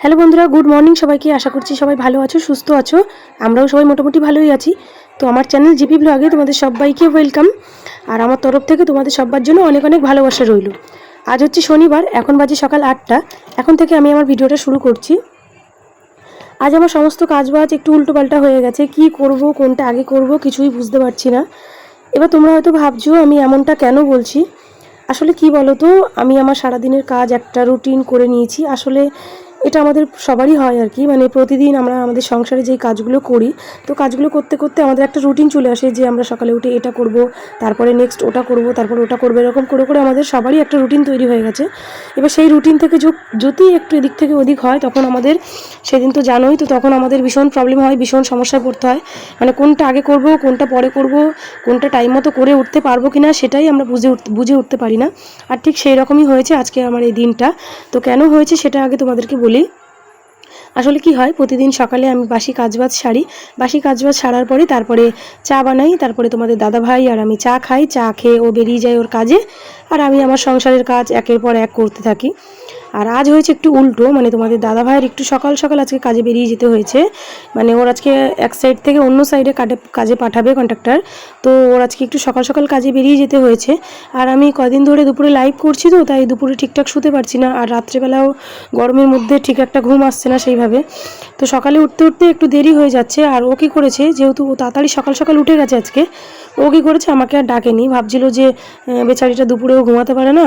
Hello বন্ধুরা, good morning সবাইকে। আশা করছি সবাই ভালো আছো, সুস্থ আছো। আমরাও সবাই মোটামুটি ভালোই আছি। তো আমার চ্যানেল জিপি ব্লগে তোমাদের সবাইকে ওয়েলকাম। আর আমার তরফ থেকে তোমাদের সবার জন্য অনেক অনেক ভালোবাসা রইল। আজ হচ্ছে শনিবার, এখন বাজে সকাল 8টা। এখন থেকে আমি আমার ভিডিওটা শুরু করছি। আজ আমার সমস্ত কাজবাজ একটু উল্টোপাল্টা হয়ে গেছে। কি করব, কোনটা আগে করব কিছুই বুঝতে পারছি না। এবার তোমরা হয়তো ভাবছো আমি এমনটা কেন বলছি। আসলে কি বলো তো, আমি আমার সারাদিনের কাজ একটা রুটিন করে নিয়েছি। আসলে এটা আমাদের সবারই হয় আর কি, মানে প্রতিদিন আমরা আমাদের সংসারে যেই কাজগুলো করি, তো কাজগুলো করতে করতে আমাদের একটা রুটিন চলে আসে যে আমরা সকালে উঠে এটা করব, তারপরে নেক্সট ওটা করব, তারপর ওটা করবো, এরকম করে করে আমাদের সবারই একটা রুটিন তৈরি হয়ে গেছে। এবার সেই রুটিন থেকে যদি একটু এদিক থেকে ওদিক হয়, তখন আমাদের সেদিন তো জানোই তো, তখন আমাদের ভীষণ প্রবলেম হয়, ভীষণ সমস্যায় পড়তে হয়। মানে কোনটা আগে করব, কোনটা পরে করব, কোনটা টাইম মতো করে উঠতে পারবো কিনা সেটাই আমরা বুঝে উঠতে পারি না। আর ঠিক সেই রকমই হয়েছে আজকে আমার এই দিনটা। তো কেন হয়েছে সেটা আগে তোমাদেরকে বলি। আসলে কি হয়, প্রতিদিন সকালে আমি বাসি কাজবাজ সারি। বাসি কাজবাজ সারার পরে তারপরে চা বানাই, তারপরে তোমাদের দাদা ভাই আর আমি চা খাই। চা খেয়ে ও বেরিয়ে যায় ওর কাজে, আর আমি আমার সংসারের কাজ একের পর এক করতে থাকি। আর আজ হয়েছে একটু উল্টো, মানে তোমাদের দাদা ভাইয়ের একটু সকাল সকাল আজকে কাজে বেরিয়ে যেতে হয়েছে। মানে ওর আজকে এক সাইড থেকে অন্য সাইডে কাজে পাঠাবে কন্ট্রাক্টর। তো ওর আজকে একটু সকাল সকাল কাজে বেরিয়ে যেতে হয়েছে। আর আমি কদিন ধরে দুপুরে লাইভ করছি, তো তাই দুপুরে ঠিকঠাক শুতে পারছি না। আর রাত্রেবেলাও গরমের মধ্যে ঠিক একটা ঘুম আসছে না সেইভাবে। তো সকালে উঠতে উঠতে একটু দেরি হয়ে যাচ্ছে। আর ও কী করেছে, যেহেতু ও তাড়াতাড়ি সকাল সকাল উঠে গেছে আজকে, ও কী করেছে আমাকে আর ডাকেনি। ভাবছিল যে বেচারিটা দুপুরেও ঘুমাতে পারে না,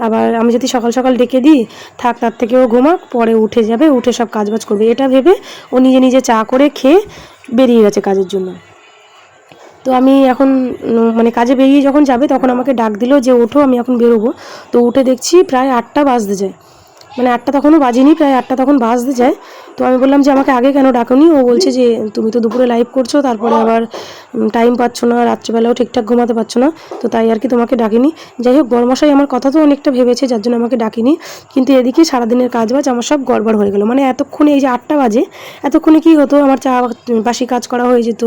আবার আমি যদি সকাল সকাল ডেকে দিই, থাক তার থেকে ও ঘুমাক, পরে উঠে যাবে, উঠে সব কাজবাজ করবে, এটা ভেবে ও নিজে নিজে চা করে খেয়ে বেরিয়ে গেছে কাজের জন্য। তো আমি এখন মানে কাজে বেরিয়ে যখন যাবে তখন আমাকে ডাক দিল যে ওঠো, আমি এখন বেরোবো। তো উঠে দেখছি প্রায় 8টা বাজতে যায়। মানে 8টা তখনও বাজেনি, প্রায় 8টা তখন বাজতে যায়। তো আমি বললাম যে আমাকে আগে কেন ডাকনি। ও বলছে যে তুমি তো দুপুরে লাইভ করছো, তারপরে আবার টাইম পাচ্ছ না, রাত্রিবেলাও ঠিকঠাক ঘুমাতে পারছো না, তো তাই আর কি তোমাকে ডাকিনি। যাই হোক, বড়মশাই আমার কথা তো অনেকটা ভেবেছে, যার জন্য আমাকে ডাকিনি। কিন্তু এদিকে সারাদিনের কাজবাজ আমার সব গড়বড় হয়ে গেল। মানে এতক্ষণে, এই যে 8টা বাজে, এতক্ষণে কী হতো, আমার চা বাসি কাজ করা হয়ে যেত,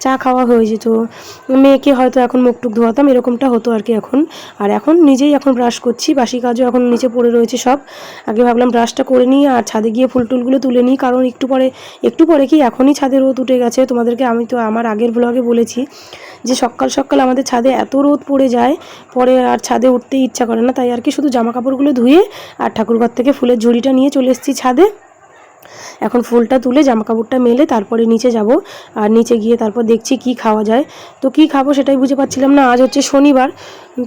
চা খাওয়া হয়ে যেত, মেয়েকে হয়তো এখন মুখ টুক ধোয়াতাম, এরকমটা হতো আর কি এখন। আর এখন নিজেই এখন ব্রাশ করছি, বাসি কাজও এখন নিচে পড়ে রয়েছে সব। আগে ভাবলাম ব্রাশটা করে নিই আর ছাদে গিয়ে ফুল টুলগুলো তুলে নিই, কারণ একটু পরে কি এখনই ছাদে রোদ উঠে গেছে। তোমাদেরকে আমি তো আমার আগের ব্লগে বলেছি যে সকাল সকাল আমাদের ছাদে এত রোদ পড়ে যায়, পরে আর ছাদে উঠতেই ইচ্ছা করে না। তাই আর কি শুধু জামা কাপড়গুলো ধুয়ে আর ঠাকুরঘর থেকে ফুলের ঝুড়িটা নিয়ে চলে এসেছি ছাদে। এখন ফুলটা তুলে জামা কাপড়টা মেলে তারপরে নিচে যাব। আর নিচে গিয়ে তারপর দেখছি কি খাওয়া যায়। তো কি খাবো সেটাই বুঝে পাচ্ছিলাম না। আজ হচ্ছে শনিবার।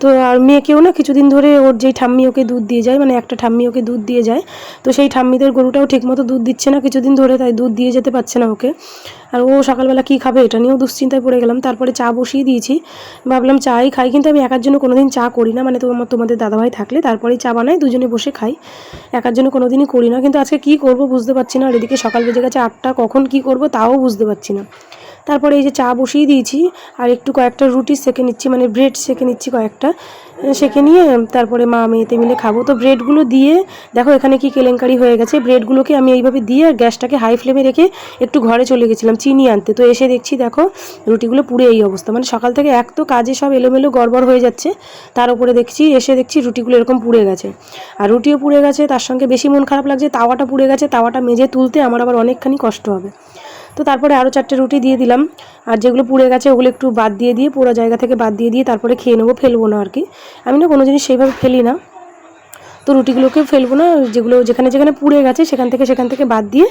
তো আর মেয়েকেও না কিছুদিন ধরে ওর যেই ঠাম্মি ওকে দুধ দিয়ে যায়, মানে একটা ঠাম্মি ওকে দুধ দিয়ে যায়, তো সেই ঠাম্মিদের গরুটাও ঠিকমতো দুধ দিচ্ছে না কিছুদিন ধরে, তাই দুধ দিয়ে যেতে পারছে না ওকে। আর ও সকালবেলা কী খাবে এটা নিয়েও দুশ্চিন্তায় পড়ে গেলাম। তারপরে চা বসিয়ে দিয়েছি, ভাবলাম চাই খাই, কিন্তু আমি একার জন্য কোনোদিন চা করি না। মানে তোমাদের দাদাভাই থাকলে তারপরেই চা বানাই, দুজনে বসে খাই, একার জন্য কোনোদিনই করি না। কিন্তু আজকে কী করব বুঝতে পারছি না। আর এদিকে সকাল বেজে গেছে 8টা, কখন কী করব তাও বুঝতে পারছি না। তারপরে এই যে চা বসিয়ে দিয়েছি, আর একটু কয়েকটা রুটি সেঁকে নিচ্ছি, মানে ব্রেড সেঁকে নিচ্ছি কয়েকটা। সেঁকে নিয়ে তারপরে মা মেয়েতে মিলে খাবো। তো ব্রেডগুলো দিয়ে দেখো এখানে কি কেলেঙ্কারি হয়ে গেছে। ব্রেডগুলোকে আমি এইভাবে দিয়ে আর গ্যাসটাকে হাই ফ্লেমে রেখে একটু ঘরে চলে গেছিলাম চিনি আনতে। তো এসে দেখছি দেখো রুটিগুলো পুড়ে এই অবস্থা। মানে সকাল থেকে এক তো কাজে সব এলোমেলো গড়বড় হয়ে যাচ্ছে, তার উপরে এসে দেখছি রুটিগুলো এরকম পুড়ে গেছে। আর রুটিও পুড়ে গেছে, তার সঙ্গে বেশি মন খারাপ লাগছে তাওয়াটা পুড়ে গেছে। তাওয়াটা মেজে তুলতে আমার আবার অনেকখানি কষ্ট হবে। তো তারপরে আরও 4টে রুটি দিয়ে দিলাম, আর যেগুলো পুড়ে গেছে ওগুলো একটু বাদ দিয়ে পুরো জায়গা থেকে বাদ দিয়ে তারপরে খেয়ে নেবো, ফেলবো না আর কি। আমি না কোনো জিনিস সেইভাবে ফেলি না। তো রুটিগুলোকে ফেলবো না, যেগুলো যেখানে যেখানে পুড়ে গেছে সেখান থেকে বাদ দিয়ে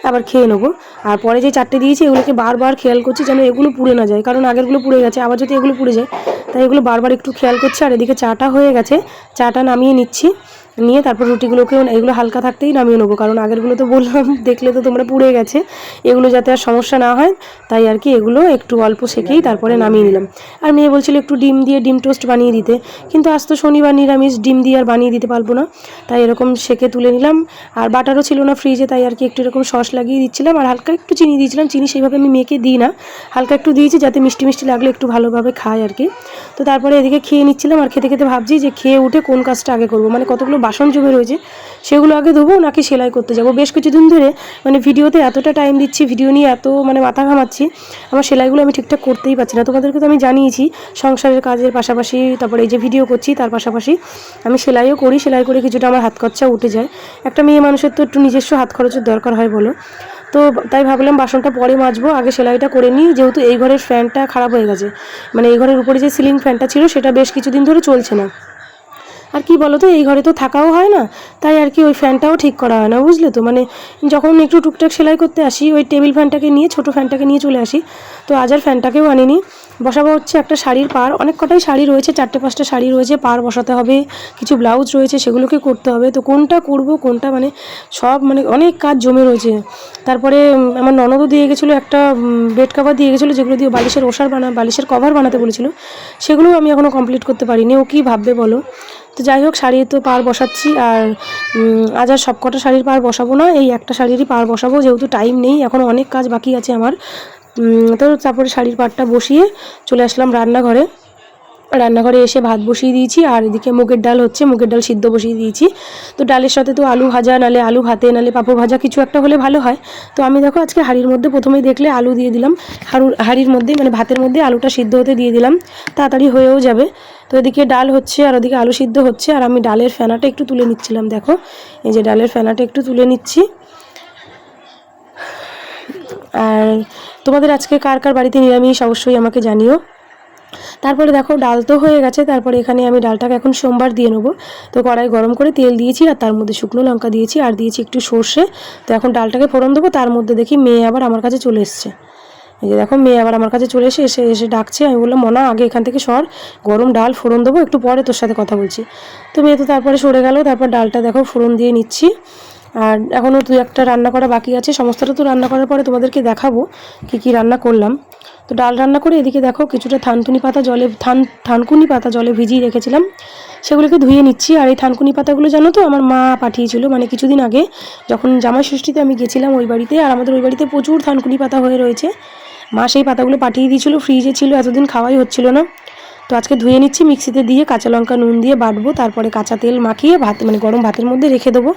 আবার খেয়ে নেবো। আর পরে যে 4টে দিয়েছি এগুলোকে বারবার খেয়াল করছি যেন এগুলো পুড়ে না যায়, কারণ আগেরগুলো পুড়ে গেছে, আবার যদি এগুলো পুড়ে যায়, তাই এগুলো বারবার একটু খেয়াল করছি। আর এদিকে চাটা হয়ে গেছে, চাটা নামিয়ে নিচ্ছি, নিয়ে তারপর রুটিগুলোকেও এগুলো হালকা থাকতেই নামিয়ে নেবো, কারণ আগেরগুলো তো বললাম দেখলে তো তোমরা পুড়ে গেছে, এগুলো যাতে আর সমস্যা না হয় তাই আর কি এগুলো একটু অল্প সেকেই তারপরে নামিয়ে নিলাম। আর মেয়ে বলছিল একটু ডিম দিয়ে ডিম টোস্ট বানিয়ে দিতে, কিন্তু আজ তো শনিবার, নিরামিষ, ডিম দিয়ে আর বানিয়ে দিতে পারবো না, তাই এরকম সেকে তুলে নিলাম। আর বাটারও ছিল না ফ্রিজে, তাই আর কি একটু এরকম সস লাগিয়ে দিচ্ছিলাম, আর হালকা একটু চিনি দিয়েছিলাম। চিনি সেইভাবে আমি মেয়েকে দিই না, হালকা একটু দিয়েছি যাতে মিষ্টি মিষ্টি লাগলে একটু ভালোভাবে খায় আর কি। তো তারপরে এদিকে খেয়ে নিচ্ছিলাম, আর খেতে খেতে ভাবছি যে খেয়ে উঠে কোন কাজটা আগে করবো। মানে কতগুলো বাসন জমে রয়েছে সেগুলো আগে ধোবো নাকি সেলাই করতে যাব। বেশ কিছুদিন ধরে মানে ভিডিওতে এতটা টাইম দিচ্ছি, ভিডিও নিয়ে এত মানে মাথা ঘামাচ্ছি, আমার সেলাইগুলো আমি ঠিকঠাক করতেই পারছি না। তোমাদেরকে তো আমি জানিয়েছি সংসারের কাজের পাশাপাশি তারপরে এই যে ভিডিও করছি তার পাশাপাশি আমি সেলাইও করি, সেলাই করে কিছুটা আমার হাত খরচা উঠে যায়। একটা মেয়ে মানুষের তো একটু নিজস্ব হাত খরচের দরকার হয় বলো। তো তাই ভাবলাম বাসনটা পরে মাজবো, আগে সেলাইটা করে নিই, যেহেতু এই ঘরের ফ্যানটা খারাপ হয়ে গেছে। মানে এই ঘরের উপরে যে সিলিং ফ্যানটা ছিল সেটা বেশ কিছুদিন ধরে চলছে না। আর কি বলো তো, এই ঘরে তো থাকাও হয় না, তাই আর কি ওই ফ্যানটাও ঠিক করা হয় না, বুঝলে তো। মানে যখন একটু টুকটাক সেলাই করতে আসি ওই টেবিল ফ্যানটাকে নিয়ে, ছোটো ফ্যানটাকে নিয়ে চলে আসি। তো আজ আর ফ্যানটাকেও আনিনি। বসাবো হচ্ছে একটা শাড়ির পাড়, অনেক কটাই শাড়ি রয়েছে, 4-5টা শাড়ি রয়েছে, পাড় বসাতে হবে, কিছু ব্লাউজ রয়েছে সেগুলোকে করতে হবে। তো কোনটা করব কোনটা মানে সব মানে অনেক কাজ জমে রয়েছে। তারপরে আমার ননদও দিয়ে গেছিলো একটা বেড কভার দিয়ে গেছিলো, যেগুলো দিয়ে বালিশের কভার বানাতে বলেছিল, সেগুলোও আমি এখনও কমপ্লিট করতে পারিনি। ও কী ভাববে বলো। তো যাই হোক, শাড়ি তো পাড় বসাচ্ছি, আর আজ আর সব কটা শাড়ির পাড় বসাবো না, এই একটা শাড়িরই পাড় বসাবো, যেহেতু টাইম নেই, এখনও অনেক কাজ বাকি আছে আমার। তো তারপরে শাড়ির পাড়টা বসিয়ে চলে আসলাম রান্নাঘরে এসে ভাত বসিয়ে দিয়েছি, আর এদিকে মুগের ডাল হচ্ছে, মুগের ডাল সিদ্ধ বসিয়ে দিয়েছি। তো ডালের সাথে তো আলু ভাজা, নালে আলু ভাতে, নালে পাঁপড় ভাজা কিছু একটা হলে ভালো হয়। তো আমি দেখো আজকে হাঁড়ির মধ্যে প্রথমেই দেখলে আলু দিয়ে দিলাম, হাঁড়ির মধ্যে মানে ভাতের মধ্যে আলুটা সিদ্ধ হতে দিয়ে দিলাম, তাড়াতাড়ি হয়েও যাবে। তো এদিকে ডাল হচ্ছে আর ওদিকে আলু সিদ্ধ হচ্ছে, আর আমি ডালের ফেনাটা একটু তুলে নিচ্ছিলাম। দেখো এই যে ডালের ফেনাটা একটু তুলে নিচ্ছি। আর তোমাদের আজকে কার কার বাড়িতে নিরামিষ অবশ্যই আমাকে জানিও। তারপরে দেখো ডাল তো হয়ে গেছে, তারপরে এখানে আমি ডালটাকে এখন সোমবার দিয়ে নেবো। তো কড়াই গরম করে তেল দিয়েছি, আর তার মধ্যে শুকনো লঙ্কা দিয়েছি, আর দিয়েছি একটু সর্ষে। তো এখন ডালটাকে ফোড়ন দেবো, তার মধ্যে দেখি মেয়ে আবার আমার কাছে চলে এসছে। এই যে দেখো মেয়ে আবার আমার কাছে চলে এসে ডাকছে। আমি বললাম মনা আগে এখান থেকে সর, গরম ডাল ফোড়ন দেবো, একটু পরে তোর সাথে কথা বলছি। তো মেয়ে তো তারপরে সরে গেল। তারপর ডালটা দেখো ফোড়ন দিয়ে নিচ্ছি, আর এখনও 2-1টা রান্না করা বাকি আছে। সমস্তটা তো রান্না করার পরে তোমাদেরকে দেখাবো কি রান্না করলাম। তো ডাল রান্না করে এদিকে দেখো কিছুটা থানকুনি পাতা জলে ভিজিয়ে রেখেছিলাম, সেগুলোকে ধুয়ে নিচ্ছি। আর এই থানকুনি পাতাগুলো জানো তো আমার মা পাঠিয়েছিল, মানে কিছুদিন আগে যখন জামাই ষষ্ঠীতে আমি গেছিলাম ওই বাড়িতে, আর আমাদের ওই বাড়িতে প্রচুর থানকুনি পাতা হয়ে রয়েছে। মা সেই পাতাগুলো পাঠিয়ে দিয়েছিল, ফ্রিজে ছিল, এতদিন খাওয়াই হচ্ছিল না। তো আজকে ধুয়ে নিচ্ছি, মিক্সিতে দিয়ে কাঁচা লঙ্কা নুন দিয়ে বাটবো, তারপরে কাঁচা তেল মাখিয়ে ভাত মানে গরম ভাতের মধ্যে রেখে দেবো।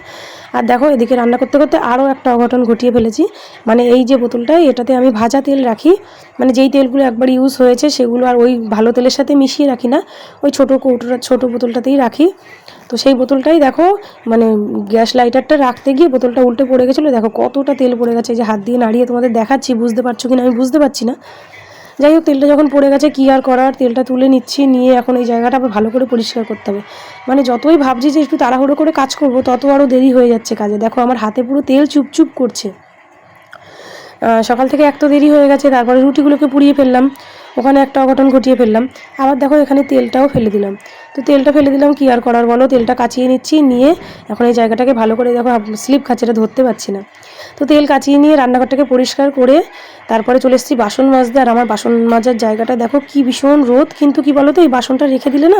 আর দেখো এদিকে রান্না করতে করতে আরও একটা অঘটন ঘটিয়ে ফেলেছি। মানে এই যে বোতলটায়, এটাতে আমি ভাজা তেল রাখি, মানে যেই তেলগুলো একবার ইউজ হয়েছে সেগুলো আর ওই ভালো তেলের সাথে মিশিয়ে রাখি না, ওই ছোটো বোতলটাতেই রাখি। তো সেই বোতলটাই দেখো মানে গ্যাস লাইটারটা রাখতে গিয়ে বোতলটা উল্টে পড়ে গেছিলো, দেখো কতটা তেল পড়ে গেছে। যে হাত দিয়ে নাড়িয়ে তোমাদের দেখাচ্ছি, বুঝতে পারছো কিনা আমি বুঝতে পারছি না। যাই হোক, তেলটা যখন পড়ে গেছে কী আর করার, তেলটা তুলে নিচ্ছি, নিয়ে এখন এই জায়গাটা আবার ভালো করে পরিষ্কার করতে হবে। মানে যতই ভাবছি যে একটু তাড়াহুড়ো করে কাজ করব, তত আরও দেরি হয়ে যাচ্ছে কাজে। দেখো আমার হাতে পুরো তেল চুপচুপ করছে। সকাল থেকে এক তো দেরি হয়ে গেছে, তারপরে রুটিগুলোকে পুড়িয়ে ফেললাম, ওখানে একটা অঘটন ঘটিয়ে ফেললাম। আবার দেখো এখানে তেলটাও ফেলে দিলাম। তো তেলটা ফেলে দিলাম, কী আর করার বলো। তেলটা কাচিয়ে নিচ্ছি, নিয়ে এখন এই জায়গাটাকে ভালো করে দেখো স্লিপ খাচ্ছে, এটা ধরতে পারছি না। তো তেল কাচিয়ে নিয়ে রান্নাঘরটাকে পরিষ্কার করে তারপরে চলে এসেছি বাসন মাজতে। আর আমার বাসন মাজার জায়গাটা দেখো কি ভীষণ রোদ, কিন্তু কি বলো তো, এই বাসনটা রেখে দিলে না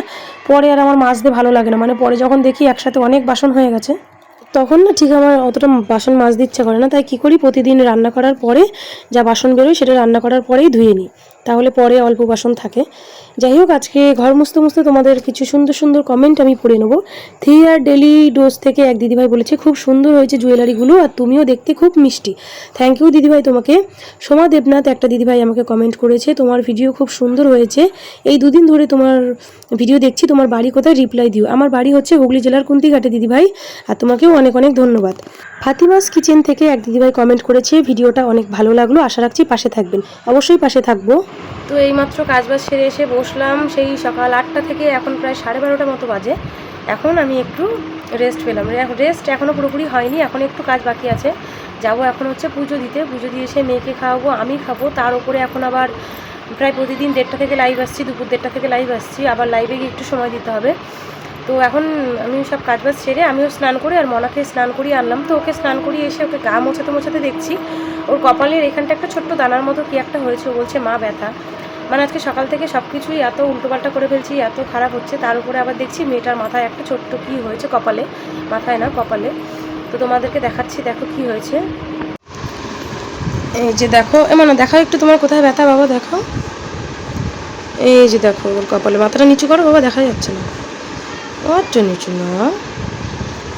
পরে আর আমার মাজতে ভালো লাগে না। মানে পরে যখন দেখি একসাথে অনেক বাসন হয়ে গেছে, তখন না ঠিক আমার অতটা বাসন মাজতে ইচ্ছা করে না। তাই কী করি, প্রতিদিন রান্না করার পরে যা বাসন বেরোয় সেটা রান্না করার পরেই ধুয়ে নিই, তাহলে পরে অল্প বাসন থাকে। যাই হোক, আজকে ঘর মুছতে মুছতে তোমাদের কিছু সুন্দর সুন্দর কমেন্ট আমি পড়ে নেবো। 3 ডেলি ডোজ থেকে এক দিদিভাই বলেছে খুব সুন্দর হয়েছে জুয়েলারিগুলো, আর তুমিও দেখতে খুব মিষ্টি। থ্যাংক ইউ দিদিভাই তোমাকে। সোমা দেবনাথ একটা দিদিভাই আমাকে কমেন্ট করেছে, তোমার ভিডিও খুব সুন্দর হয়েছে, এই 2 দিন ধরে তোমার ভিডিও দেখছি, তোমার বাড়ি কোথায় রিপ্লাই দিও। আমার বাড়ি হচ্ছে হুগলি জেলার কুন্তিঘাটে দিদিভাই, আর তোমাকেও অনেক অনেক ধন্যবাদ। ফাতিমাস কিচেন থেকে এক দিদিভাই কমেন্ট করেছে, ভিডিওটা অনেক ভালো লাগলো, আশা রাখছি পাশে থাকবেন। অবশ্যই পাশে থাকবো। তো এইমাত্র কাজবাজ সেরে এসে বসলাম, সেই সকাল 8টা থেকে এখন প্রায় 12:30 মতো বাজে। এখন আমি একটু রেস্ট পেলাম। রেস্ট এখনও পুরোপুরি হয়নি, এখন একটু কাজ বাকি আছে। যাবো এখন হচ্ছে পুজো দিতে, পুজো দিয়ে এসে মেয়েকে খাওয়াবো, আমি খাবো। তার উপরে এখন আবার প্রায় প্রতিদিন 1:30 থেকে লাইভ আসছি, দুপুর 1:30 থেকে লাইভ আসছি, আবার লাইভে গিয়ে একটু সময় দিতে হবে। তো এখন আমি সব কাজবাজ সেরে আমিও স্নান করি, আর মনাকে স্নান করিয়ে আনলাম। তো ওকে স্নান করিয়ে এসে ওকে গা মোছাতে দেখছি ওর কপালের এখানটা একটা ছোট্ট দানার মতো কি একটা হয়েছে, ও বলছে মা ব্যথা। মানে আজকে সকাল থেকে সব কিছুই এত উল্টোপাল্টা করে ফেলছি, এত খারাপ হচ্ছে, তার উপরে আবার দেখছি মেয়েটার মাথায় একটা ছোট্ট কী হয়েছে, কপালে, মাথায় না কপালে। তো তোমাদেরকে দেখাচ্ছি, দেখো কি হয়েছে। এই যে দেখো, মানে দেখাও একটু তোমার কোথায় ব্যথা বাবা, দেখো এই যে দেখো ওর কপালে, মাথাটা নিচু করো বাবা, দেখা যাচ্ছে না, অত নিচু না,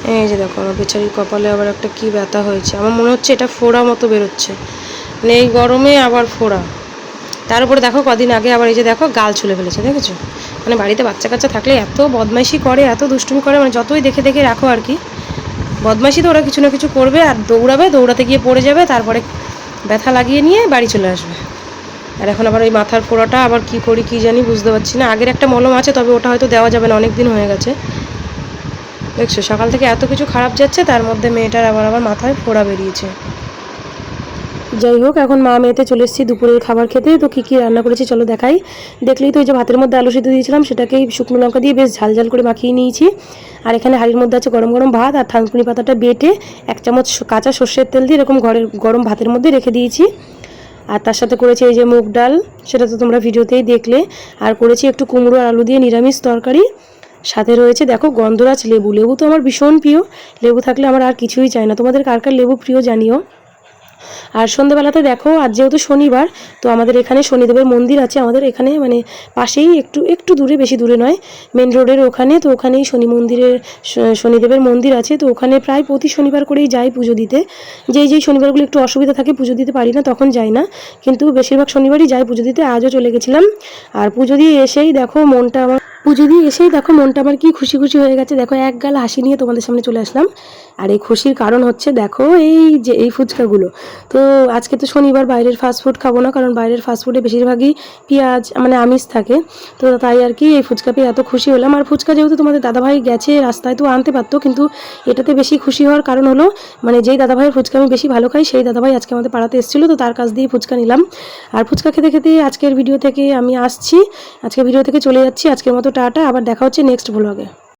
এই যে দেখো আমার বেচারির কপালে আবার একটা কি ব্যথা হয়েছে, আমার মনে হচ্ছে এটা ফোড়া মতো বেরোচ্ছে, মানে এই গরমে আবার ফোড়া। তার উপরে দেখো কদিন আগে আবার এই যে দেখো গাল ছুলে ফেলেছে, দেখেছো? মানে বাড়িতে বাচ্চা কাচ্চা থাকলে এত বদমাইশি করে, এত দুষ্টুমি করে, মানে যতই দেখে দেখে রাখো আর কি, বদমাইশি তো ওরা কিছু না কিছু করবে আর দৌড়াবে, দৌড়াতে গিয়ে পড়ে যাবে, তারপরে ব্যথা লাগিয়ে নিয়ে বাড়ি চলে আসবে। আর এখন আবার ওই মাথার ফোড়াটা আবার কি করি কি জানি বুঝতে পারছি না। আগের একটা মলম আছে, তবে ওটা হয়তো দেওয়া যাবে না, অনেক দিন হয়ে গেছে। দেখছো সকাল থেকে এত কিছু খারাপ যাচ্ছে, তার মধ্যে মেয়েটার আবার মাথায় ফোড়া বেরিয়েছে। যাই হোক, এখন মা মেয়েতে চলে এসেছি দুপুরের খাবার খেতে। তো কী কী রান্না করেছি চলো দেখাই। দেখলেই তো এই যে ভাতের মধ্যে আলু সিদ্ধ দিয়েছিলাম, সেটাকেই শুকনো লঙ্কা দিয়ে বেশ ঝাল ঝাল করে মাখিয়ে নিয়েছি। আর এখানে হাঁড়ির মধ্যে আছে গরম গরম ভাত, আর থানকুনি পাতাটা বেটে 1 চামচ কাঁচা সর্ষের তেল দিয়ে এরকম ঘরের গরম ভাতের মধ্যে রেখে দিয়েছি। আর তার সাথে করেছি এই যে মুগ ডাল, সেটা তো তোমরা ভিডিওতেই দেখলে। আর করেছি একটু কুমড়ো আর আলু দিয়ে নিরামিষ তরকারি। সাথে রয়েছে দেখো গন্ধরাজ লেবু। লেবু তো আমার ভীষণ প্রিয়, লেবু থাকলে আমার আর কিছুই চাই না। তোমাদের কার কার লেবু প্রিয় জানিও। আর সন্ধ্যেবেলাতে দেখো, আজ যেহেতু শনিবার, তো আমাদের এখানে শনিদেবের মন্দির আছে আমাদের এখানে, মানে পাশেই, একটু দূরে, বেশি দূরে নয়, মেন রোডের ওখানে। তো ওখানেই শনিদেবের মন্দির আছে। তো ওখানে প্রায় প্রতি শনিবার করেই যাই পুজো দিতে। যেই শনিবারগুলো একটু অসুবিধা থাকে, পুজো দিতে পারি না, তখন যাই না, কিন্তু বেশিরভাগ শনিবারই যাই পুজো দিতে। আজও চলে গেছিলাম। আর পুজো দিয়ে এসেই দেখো মনটা আমার কি খুশি খুশি হয়ে গেছে। দেখো এক গাল হাসি নিয়ে তোমাদের সামনে চলে আসলাম। আর এই খুশির কারণ হচ্ছে দেখো এই ফুচকাগুলো। তো আজকে তো শনিবার, বাইরের ফাস্টফুড খাবো না, কারণ বাইরের ফাস্টফুডে বেশিরভাগই পেঁয়াজ, মানে আমিষ থাকে। তো তাই আর কি এই ফুচকা পেয়ে এত খুশি হলাম। আর ফুচকা যেহেতু তোমাদের দাদাভাই গেছে রাস্তায়, তো আনতে পারতো, কিন্তু এটাতে বেশি খুশি হওয়ার কারণ হলো, মানে যেই দাদাভাইয়ের ফুচকা আমি বেশি ভালো খাই, সেই দাদাভাই আজকে আমাদের পাড়াতে এসেছিলো, তো তার কাছ দিয়ে ফুচকা নিলাম। আর ফুচকা খেতে খেতে আজকের ভিডিও থেকে আমি আসছি, আজকের ভিডিও থেকে চলে যাচ্ছি। আজকের মতো টাটা, আবার দেখা হচ্ছে নেক্সট ব্লগে।